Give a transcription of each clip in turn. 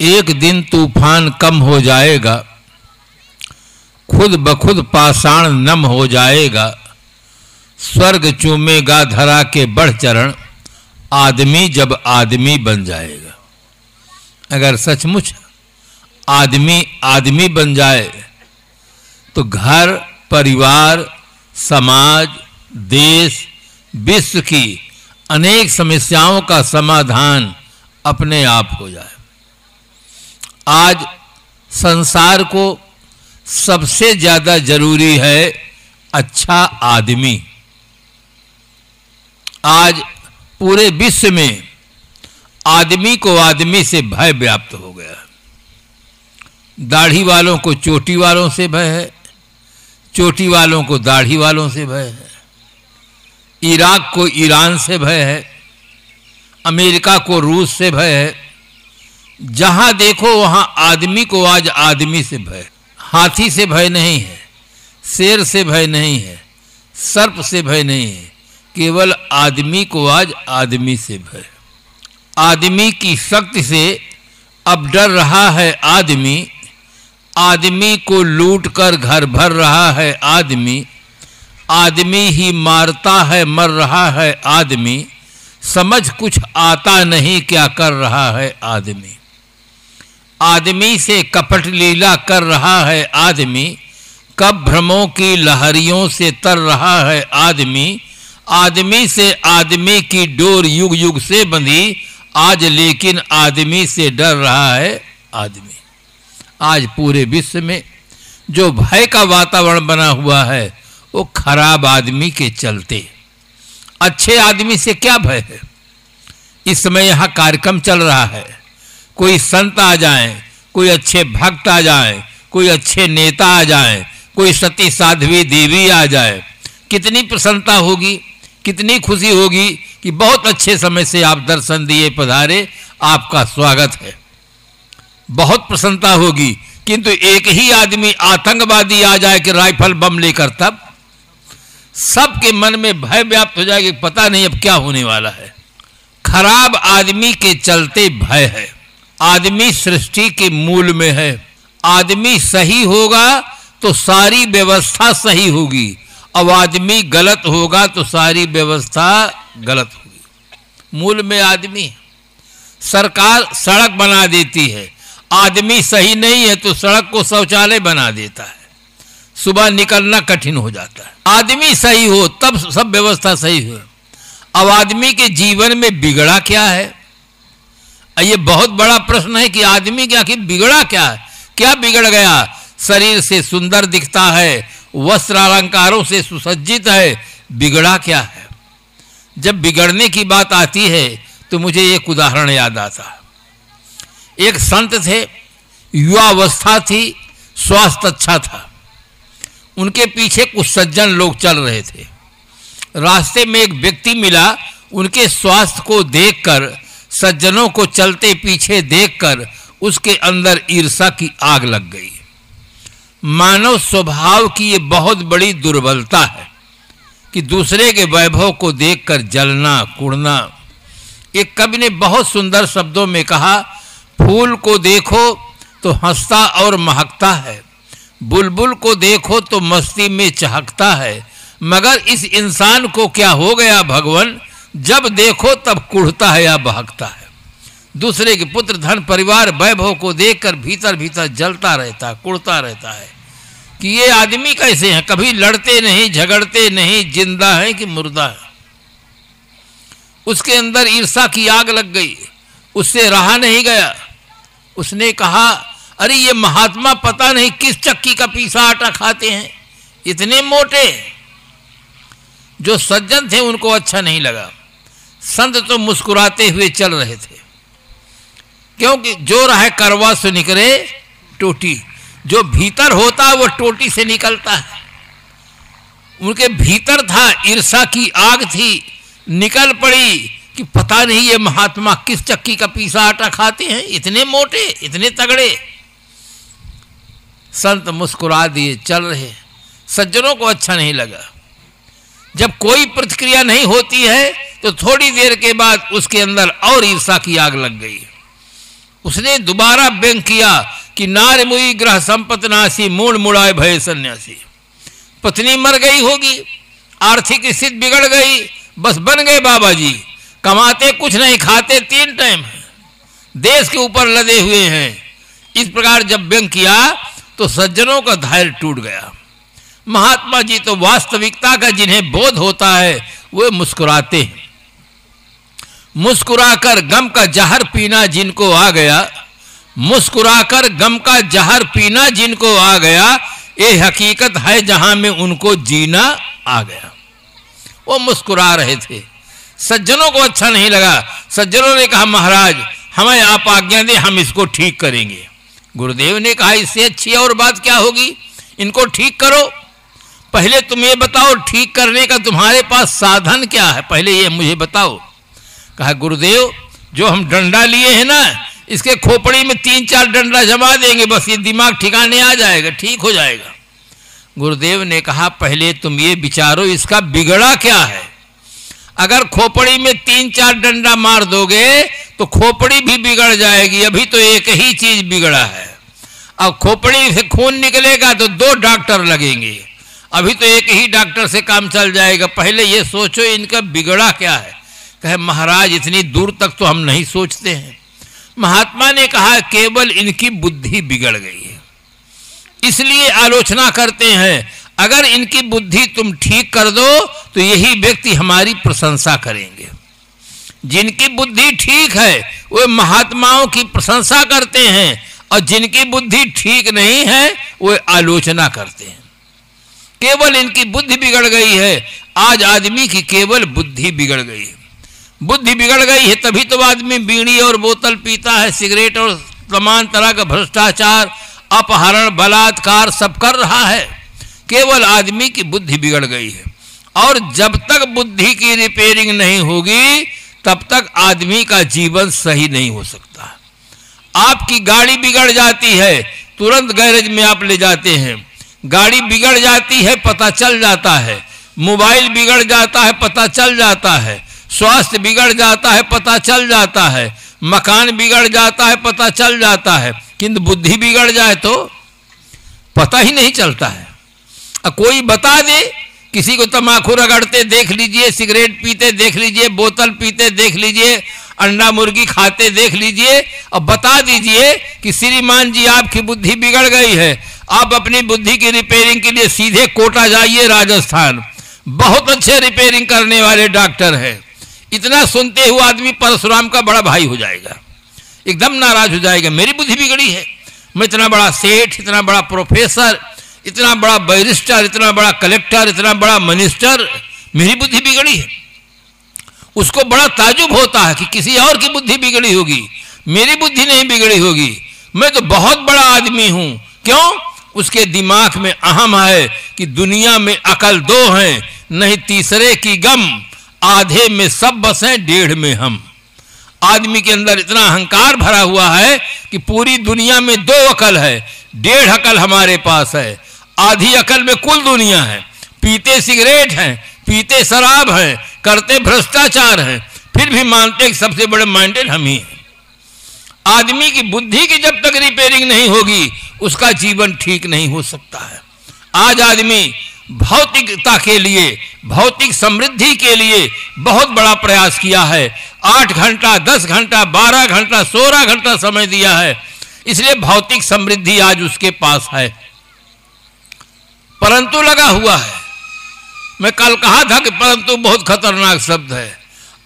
एक दिन तूफान कम हो जाएगा, खुद बखुद पाषाण नम हो जाएगा, स्वर्ग चूमेगा धरा के बढ़ चरण, आदमी जब आदमी बन जाएगा। अगर सचमुच आदमी आदमी बन जाए तो घर, परिवार, समाज, देश, विश्व की अनेक समस्याओं का समाधान अपने आप हो जाए। आज संसार को सबसे ज्यादा जरूरी है अच्छा आदमी। आज पूरे विश्व में आदमी को आदमी से भय व्याप्त हो गया। दाढ़ी वालों को चोटी वालों से भय है, चोटी वालों को दाढ़ी वालों से भय है, इराक को ईरान से भय है, अमेरिका को रूस से भय है। जहां देखो वहां आदमी को आज आदमी से भय। हाथी से भय नहीं है, शेर से भय नहीं है, सर्प से भय नहीं है, केवल आदमी को आज आदमी से भय। आदमी की शक्ति से अब डर रहा है आदमी, आदमी को लूट कर घर भर रहा है आदमी, आदमी ही मारता है मर रहा है आदमी, समझ कुछ आता नहीं क्या कर रहा है आदमी। आदमी से कपट लीला कर रहा है आदमी, कब भ्रमों की लहरियों से तर रहा है आदमी, आदमी से आदमी की डोर युग युग से बंधी, आज लेकिन आदमी से डर रहा है आदमी। आज पूरे विश्व में जो भय का वातावरण बना हुआ है वो खराब आदमी के चलते। अच्छे आदमी से क्या भय है? इस समय यहाँ कार्यक्रम चल रहा है, कोई संत आ जाएं, कोई अच्छे भक्त आ जाएं, कोई अच्छे नेता आ जाएं, कोई सती साध्वी देवी आ जाए, कितनी प्रसन्नता होगी, कितनी खुशी होगी कि बहुत अच्छे समय से आप दर्शन दिए पधारे, आपका स्वागत है। बहुत प्रसन्नता होगी। किंतु एक ही आदमी आतंकवादी आ जाए कि राइफल बम लेकर, तब सबके मन में भय व्याप्त हो जाएगा, पता नहीं अब क्या होने वाला है। खराब आदमी के चलते भय है। आदमी सृष्टि के मूल में है। आदमी सही होगा तो सारी व्यवस्था सही होगी, अब आदमी गलत होगा तो सारी व्यवस्था गलत होगी। मूल में आदमी। सरकार सड़क बना देती है, आदमी सही नहीं है तो सड़क को शौचालय बना देता है, सुबह निकलना कठिन हो जाता है। आदमी सही हो तब सब व्यवस्था सही हो। अब आदमी के जीवन में बिगड़ा क्या है? ये बहुत बड़ा प्रश्न है कि आदमी क्या कि बिगड़ा क्या है? क्या बिगड़ गया? शरीर से सुंदर दिखता है, वस्त्र अलंकारों से सुसज्जित है, बिगड़ा क्या है? जब बिगड़ने की बात आती है तो मुझे एक उदाहरण याद आता है। एक संत थे, युवावस्था थी, स्वास्थ्य अच्छा था, उनके पीछे कुछ सज्जन लोग चल रहे थे। रास्ते में एक व्यक्ति मिला, उनके स्वास्थ्य को देखकर, सज्जनों को चलते पीछे देखकर उसके अंदर ईर्ष्या की आग लग गई। मानव स्वभाव की ये बहुत बड़ी दुर्बलता है कि दूसरे के वैभव को देखकर जलना, कुढ़ना। एक कवि ने बहुत सुंदर शब्दों में कहा, फूल को देखो तो हंसता और महकता है, बुलबुल को देखो तो मस्ती में चहकता है, मगर इस इंसान को क्या हो गया भगवान, जब देखो तब कुढ़ता है या बहकता है। दूसरे के पुत्र, धन, परिवार, वैभव को देखकर भीतर भीतर जलता रहता, कुढ़ता रहता है कि ये आदमी कैसे हैं, कभी लड़ते नहीं, झगड़ते नहीं, जिंदा है कि मुर्दा है। उसके अंदर ईर्ष्या की आग लग गई, उससे रहा नहीं गया। उसने कहा, अरे ये महात्मा पता नहीं किस चक्की का पीसा आटा खाते हैं, इतने मोटे। जो सज्जन थे उनको अच्छा नहीं लगा। संत तो मुस्कुराते हुए चल रहे थे, क्योंकि जो रहे करवा से निकले टोटी, जो भीतर होता है वो टोटी से निकलता है। उनके भीतर था, ईर्ष्या की आग थी, निकल पड़ी कि पता नहीं ये महात्मा किस चक्की का पीसा आटा खाते हैं, इतने मोटे, इतने तगड़े। संत मुस्कुरा दिए, चल रहे। सज्जनों को अच्छा नहीं लगा। जब कोई प्रतिक्रिया नहीं होती है तो थोड़ी देर के बाद उसके अंदर और ईर्ष्या की आग लग गई। उसने दोबारा व्यंग किया कि नार मुई ग्रह संपत नासी, मूड मुड़ाए भय सन्यासी। पत्नी मर गई होगी, आर्थिक स्थिति बिगड़ गई, बस बन गए बाबा जी, कमाते कुछ नहीं, खाते 3 टाइम, देश के ऊपर लदे हुए हैं। इस प्रकार जब व्यंग किया तो सज्जनों का धैर्य टूट गया। महात्मा जी तो वास्तविकता का जिन्हें बोध होता है वो मुस्कुराते हैं। मुस्कुराकर गम का जहर पीना जिनको आ गया, मुस्कुराकर गम का जहर पीना जिनको आ गया, ये हकीकत है जहां में उनको जीना आ गया। वो मुस्कुरा रहे थे, सज्जनों को अच्छा नहीं लगा। सज्जनों ने कहा महाराज हमें आप आज्ञा दें, हम इसको ठीक करेंगे। गुरुदेव ने कहा इससे अच्छी और बात क्या होगी, इनको ठीक करो। पहले तुम ये बताओ ठीक करने का तुम्हारे पास साधन क्या है, पहले ये मुझे बताओ। कहा गुरुदेव जो हम डंडा लिए हैं ना, इसके खोपड़ी में 3-4 डंडा जमा देंगे, बस ये दिमाग ठिकाने आ जाएगा, ठीक हो जाएगा। गुरुदेव ने कहा पहले तुम ये विचारो इसका बिगड़ा क्या है। अगर खोपड़ी में 3-4 डंडा मार दोगे तो खोपड़ी भी बिगड़ जाएगी, अभी तो एक ही चीज बिगड़ा है। अब खोपड़ी से खून निकलेगा तो 2 डॉक्टर लगेंगे, अभी तो एक ही डॉक्टर से काम चल जाएगा। पहले ये सोचो इनका बिगड़ा क्या है। कहे महाराज इतनी दूर तक तो हम नहीं सोचते हैं। महात्मा ने कहा केवल इनकी बुद्धि बिगड़ गई है, इसलिए आलोचना करते हैं। अगर इनकी बुद्धि तुम ठीक कर दो तो यही व्यक्ति हमारी प्रशंसा करेंगे। जिनकी बुद्धि ठीक है वो महात्माओं की प्रशंसा करते हैं, और जिनकी बुद्धि ठीक नहीं है वो आलोचना करते हैं। केवल इनकी बुद्धि बिगड़ गई है। आज आदमी की केवल बुद्धि बिगड़ गई है। बुद्धि बिगड़ गई है तभी तो आदमी बीड़ी और बोतल पीता है, सिगरेट और तमाम तरह का भ्रष्टाचार, अपहरण, बलात्कार सब कर रहा है। केवल आदमी की बुद्धि बिगड़ गई है। और जब तक बुद्धि की रिपेयरिंग नहीं होगी तब तक आदमी का जीवन सही नहीं हो सकता। आपकी गाड़ी बिगड़ जाती है, तुरंत गैरेज में आप ले जाते हैं। गाड़ी बिगड़ जाती है, पता चल जाता है। मोबाइल बिगड़ जाता है, पता चल जाता है। स्वास्थ्य बिगड़ जाता है, पता चल जाता है। मकान बिगड़ जाता है, पता चल जाता है। किंतु बुद्धि बिगड़ जाए तो पता ही नहीं चलता है। कोई बता दे, किसी को तम्बाकू रगड़ते देख लीजिए, सिगरेट पीते देख लीजिए, बोतल पीते देख लीजिए, अंडा मुर्गी खाते देख लीजिए, और बता दीजिए कि श्रीमान जी आपकी बुद्धि बिगड़ गई है, आप अपनी बुद्धि की रिपेयरिंग के लिए सीधे कोटा जाइए, राजस्थान। बहुत अच्छे रिपेयरिंग करने वाले डॉक्टर हैं। इतना सुनते हुए आदमी परशुराम का बड़ा भाई हो जाएगा, एकदम नाराज हो जाएगा। मेरी बुद्धि बिगड़ी है, मैं इतना बड़ा सेठ, इतना बड़ा प्रोफेसर, इतना बड़ा बैरिस्टर, इतना बड़ा कलेक्टर, इतना बड़ा मिनिस्टर, मेरी बुद्धि बिगड़ी है। उसको बड़ा ताजुब होता है कि किसी और की बुद्धि बिगड़ी होगी, मेरी बुद्धि नहीं बिगड़ी होगी। मैं तो बहुत बड़ा आदमी हूं। क्यों? उसके दिमाग में अहम है कि दुनिया में अकल 2 हैं, नहीं तीसरे की गम, आधे में सब बसें, 1.5 में हम। आदमी के अंदर इतना अहंकार भरा हुआ है कि पूरी दुनिया में 2 अकल है, 1.5 अकल हमारे पास है, आधी अकल में कुल दुनिया है। पीते सिगरेट हैं, पीते शराब हैं, करते भ्रष्टाचार हैं, फिर भी मानते कि सबसे बड़े माइंडेड हम ही हैं। आदमी की बुद्धि की जब तक रिपेयरिंग नहीं होगी उसका जीवन ठीक नहीं हो सकता है। आज आदमी भौतिकता के लिए, भौतिक समृद्धि के लिए बहुत बड़ा प्रयास किया है। 8 घंटा, 10 घंटा, 12 घंटा, 16 घंटा समय दिया है, इसलिए भौतिक समृद्धि आज उसके पास है, परंतु लगा हुआ है। मैं कल कहा था कि परंतु बहुत खतरनाक शब्द है।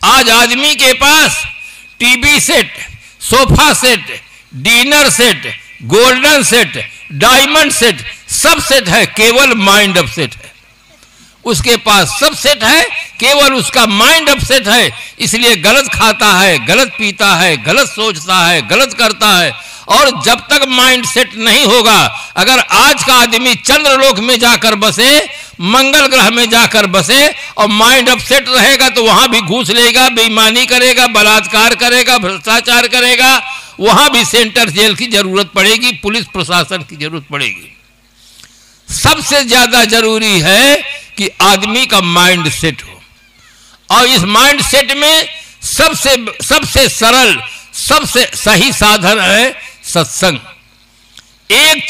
आज आदमी के पास TV set, sofa set, dinner set, golden set, diamond set, सब सेट है, केवल माइंड अपसेट है। उसके पास सब सेट है, केवल उसका माइंड अपसेट है, इसलिए गलत खाता है, गलत पीता है, गलत सोचता है, गलत करता है। और जब तक माइंड सेट नहीं होगा, अगर आज का आदमी चंद्रलोक में जाकर बसे, मंगल ग्रह में जाकर बसे और माइंड अपसेट रहेगा तो वहां भी घूस लेगा, बेईमानी करेगा, बलात्कार करेगा, भ्रष्टाचार करेगा, वहां भी सेंटर जेल की जरूरत पड़ेगी, पुलिस प्रशासन की जरूरत पड़ेगी। सबसे ज्यादा जरूरी है कि आदमी का माइंड सेट हो, और इस माइंड सेट में सबसे सरल, सबसे सही साधन है सत्संग। एक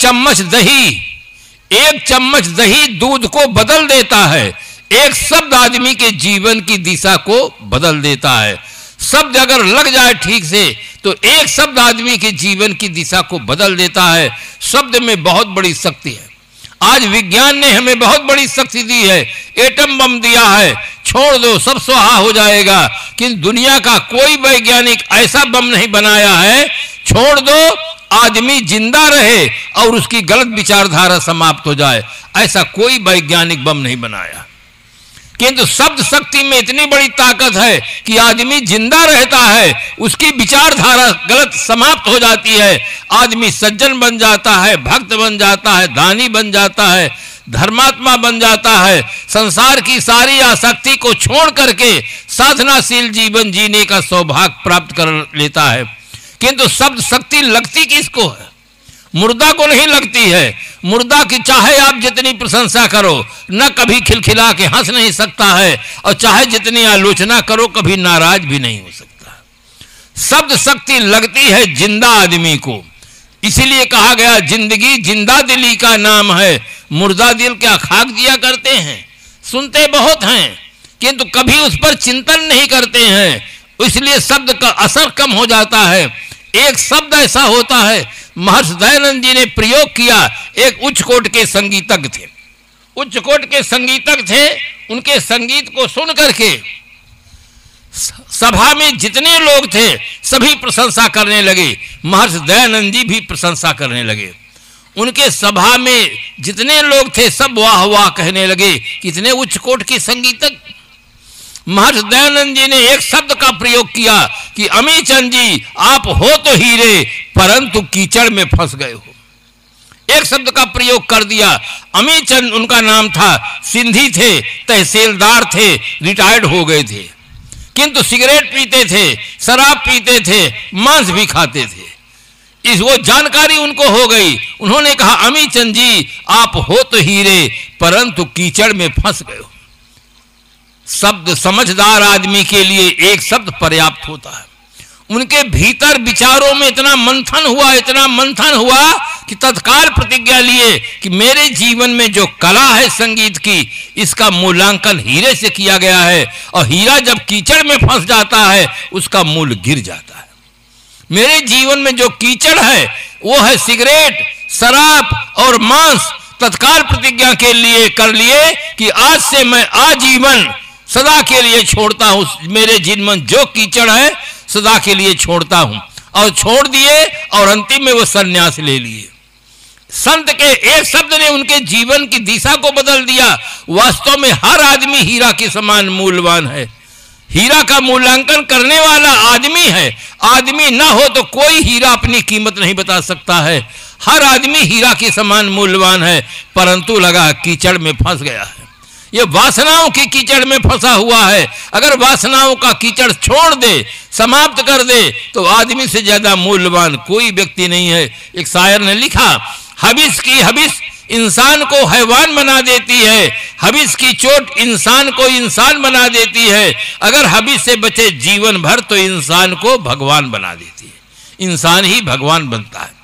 चम्मच दही दूध को बदल देता है। एक शब्द आदमी के जीवन की दिशा को बदल देता है। शब्द अगर लग जाए ठीक से तो एक शब्द आदमी के जीवन की दिशा को बदल देता है। शब्द में बहुत बड़ी शक्ति है। आज विज्ञान ने हमें बहुत बड़ी शक्ति दी है, एटम बम दिया है, छोड़ दो सब स्वाहा हो जाएगा। किंतु दुनिया का कोई वैज्ञानिक ऐसा बम नहीं बनाया है, छोड़ दो आदमी जिंदा रहे और उसकी गलत विचारधारा समाप्त हो जाए, ऐसा कोई वैज्ञानिक बम नहीं बनाया। किंतु शब्द शक्ति में इतनी बड़ी ताकत है कि आदमी जिंदा रहता है, उसकी विचारधारा गलत समाप्त हो जाती है, आदमी सज्जन बन जाता है, भक्त बन जाता है, दानी बन जाता है, धर्मात्मा बन जाता है, संसार की सारी आसक्ति को छोड़ करके साधनाशील जीवन जीने का सौभाग्य प्राप्त कर लेता है। किंतु शब्द शक्ति लगती किसको है? मुर्दा को नहीं लगती है। मुर्दा की चाहे आप जितनी प्रशंसा करो न कभी खिलखिला के हंस नहीं सकता है, और चाहे जितनी आलोचना करो कभी नाराज भी नहीं हो सकता। शब्द शक्ति लगती है जिंदा आदमी को। इसीलिए कहा गया जिंदगी जिंदा दिली का नाम है। मुर्दा दिल क्या खाक दिया करते हैं, सुनते बहुत हैं किंतु कभी उस पर चिंतन नहीं करते हैं, इसलिए शब्द का असर कम हो जाता है। एक शब्द ऐसा होता है, महर्षि दयानंद जी ने प्रयोग किया। एक उच्च कोट के संगीतज्ञ थे, उच्च कोट के संगीतज्ञ थे, उनके संगीत को सुन करके सभा में जितने लोग थे सभी प्रशंसा करने लगे। महर्षि दयानंद जी भी प्रशंसा करने लगे। उनके सभा में जितने लोग थे सब वाह वाह कहने लगे, कितने उच्च कोट के संगीतज्ञ। महर्षि दयानंद जी ने एक शब्द का प्रयोग किया कि अमीचंद जी आप हो तो हीरे परंतु कीचड़ में फंस गए हो। एक शब्द का प्रयोग कर दिया। अमीचंद उनका नाम था, सिंधी थे, तहसीलदार थे, रिटायर्ड हो गए थे, किंतु सिगरेट पीते थे, शराब पीते थे, मांस भी खाते थे। वो जानकारी उनको हो गई। उन्होंने कहा अमीचंद जी आप हो तो हीरे परंतु कीचड़ में फंस गए हो। शब्द समझदार आदमी के लिए एक शब्द पर्याप्त होता है। उनके भीतर विचारों में इतना मंथन हुआ कि तत्काल प्रतिज्ञा लिए कि मेरे जीवन में जो कला है संगीत की, इसका मूल्यांकन हीरे से किया गया है, और हीरा जब कीचड़ में फंस जाता है उसका मूल्य गिर जाता है। मेरे जीवन में जो कीचड़ है वो है सिगरेट, शराब और मांस। तत्काल प्रतिज्ञा के लिए कर लिए कि आज से मैं आजीवन सदा के लिए छोड़ता हूं। मेरे जीवन में जो कीचड़ है सदा के लिए छोड़ता हूं, और छोड़ दिए, और अंतिम में वो सन्यास ले लिए। संत के एक शब्द ने उनके जीवन की दिशा को बदल दिया। वास्तव में हर आदमी हीरा के समान मूल्यवान है। हीरा का मूल्यांकन करने वाला आदमी है। आदमी ना हो तो कोई हीरा अपनी कीमत नहीं बता सकता है। हर आदमी हीरा के समान मूल्यवान है, परंतु लगा कीचड़ में फंस गया है। ये वासनाओं की कीचड़ में फंसा हुआ है। अगर वासनाओं का कीचड़ छोड़ दे, समाप्त कर दे, तो आदमी से ज्यादा मूल्यवान कोई व्यक्ति नहीं है। एक शायर ने लिखा, हबिस की हबिस इंसान को हैवान बना देती है, हबिस की चोट इंसान को इंसान बना देती है। अगर हबिस से बचे जीवन भर तो इंसान को भगवान बना देती है। इंसान ही भगवान बनता है।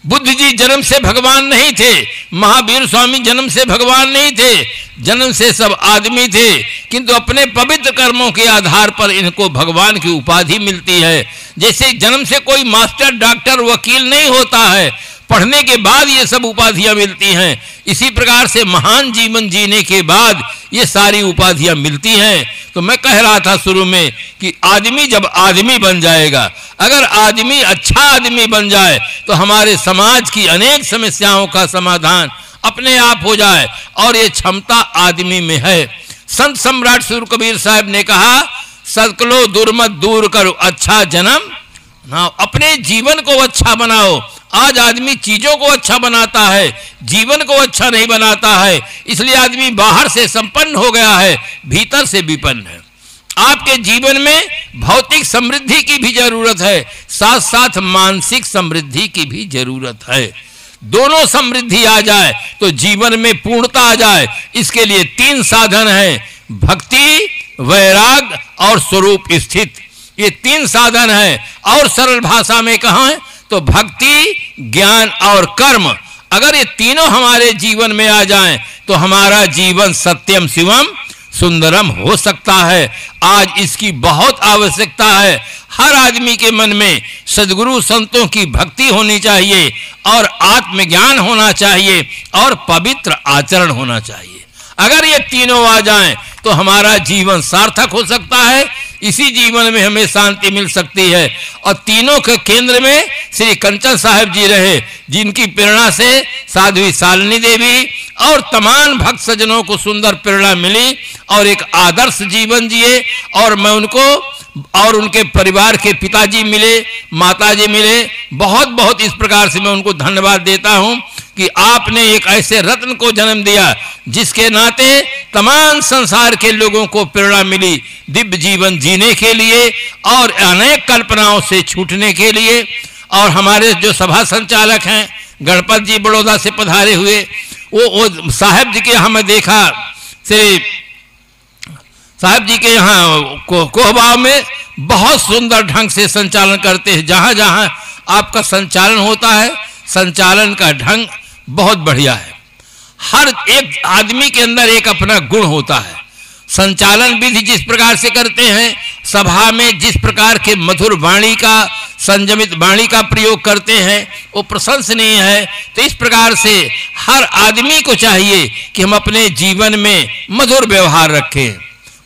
बुद्ध जी जन्म से भगवान नहीं थे, महावीर स्वामी जन्म से भगवान नहीं थे, जन्म से सब आदमी थे, किंतु अपने पवित्र कर्मों के आधार पर इनको भगवान की उपाधि मिलती है। जैसे जन्म से कोई मास्टर, डॉक्टर, वकील नहीं होता है, पढ़ने के बाद ये सब उपाधियां मिलती हैं, इसी प्रकार से महान जीवन जीने के बाद ये सारी उपाधियां मिलती हैं। तो मैं कह रहा था शुरू में कि आदमी जब आदमी बन जाएगा, अगर आदमी अच्छा आदमी बन जाए तो हमारे समाज की अनेक समस्याओं का समाधान अपने आप हो जाए, और ये क्षमता आदमी में है। संत सम्राट सूर कबीर साहब ने कहा, सदकलो दुर्मत दूर करो अच्छा जन्म ना, अपने जीवन को अच्छा बनाओ। आज आदमी चीजों को अच्छा बनाता है, जीवन को अच्छा नहीं बनाता है, इसलिए आदमी बाहर से संपन्न हो गया है, भीतर से विपन्न है। आपके जीवन में भौतिक समृद्धि की भी जरूरत है, साथ साथ मानसिक समृद्धि की भी जरूरत है। दोनों समृद्धि आ जाए तो जीवन में पूर्णता आ जाए। इसके लिए 3 साधन हैं, भक्ति, वैराग और स्वरूप स्थित। ये 3 साधन है। और सरल भाषा में कहें तो भक्ति, ज्ञान और कर्म, अगर ये तीनों हमारे जीवन में आ जाएं तो हमारा जीवन सत्यम शिवम सुंदरम हो सकता है। आज इसकी बहुत आवश्यकता है। हर आदमी के मन में सद्गुरु संतों की भक्ति होनी चाहिए और आत्मज्ञान होना चाहिए और पवित्र आचरण होना चाहिए। अगर ये तीनों आ जाएं तो हमारा जीवन सार्थक हो सकता है। इसी जीवन में हमें शांति मिल सकती है। और तीनों के केंद्र में श्री कंचन साहिब जी रहे, जिनकी प्रेरणा से साध्वी शालिनी देवी और तमाम भक्त सज्जनों को सुंदर प्रेरणा मिली और एक आदर्श जीवन जिए। और मैं उनको और उनके परिवार के पिताजी मिले, माताजी मिले, बहुत बहुत इस प्रकार से मैं उनको धन्यवाद देता हूं कि आपने एक ऐसे रत्न को जन्म दिया जिसके नाते तमाम संसार के लोगों को प्रेरणा मिली दिव्य जीवन जीने के लिए और अनेक कल्पनाओं से छूटने के लिए। और हमारे जो सभा संचालक हैं गणपत जी बड़ौदा से पधारे हुए, वो साहब जी के यहाँ मैं देखा, श्री साहब जी के यहाँ कोहबाव में बहुत सुंदर ढंग से संचालन करते हैं। जहाँ जहाँ आपका संचालन होता है, संचालन का ढंग बहुत बढ़िया है। हर एक आदमी के अंदर एक अपना गुण होता है। संचालन विधि जिस प्रकार से करते हैं, सभा में जिस प्रकार के मधुर वाणी का, संयमित वाणी का प्रयोग करते हैं, वो प्रशंसनीय है। तो इस प्रकार से हर आदमी को चाहिए कि हम अपने जीवन में मधुर व्यवहार रखें,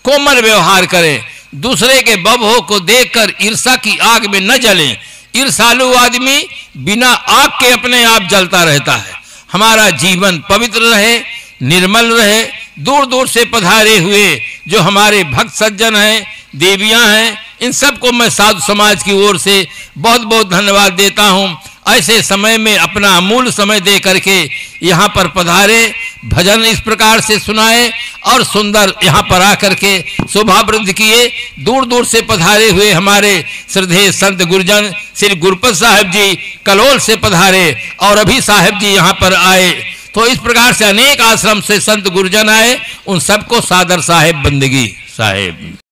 कोमल व्यवहार करें, दूसरे के बभो को देखकर ईर्षा की आग में न जलें। ईर्षालु आदमी बिना आग के अपने आप जलता रहता है। हमारा जीवन पवित्र रहे, निर्मल रहे। दूर दूर से पधारे हुए जो हमारे भक्त सज्जन हैं, देवियां हैं, इन सबको मैं साधु समाज की ओर से बहुत बहुत धन्यवाद देता हूं। ऐसे समय में अपना अमूल्य समय दे करके यहाँ पर पधारे, भजन इस प्रकार से सुनाए और सुंदर यहाँ पर आकर के शोभा वृद्धि किए। दूर दूर से पधारे हुए हमारे श्रद्धेय संत गुरुजन श्री गुरुपत साहिब जी कलोल से पधारे और अभी साहिब जी यहाँ पर आए। तो इस प्रकार से अनेक आश्रम से संत गुरुजन आए, उन सबको सादर साहेब बंदगी साहेब।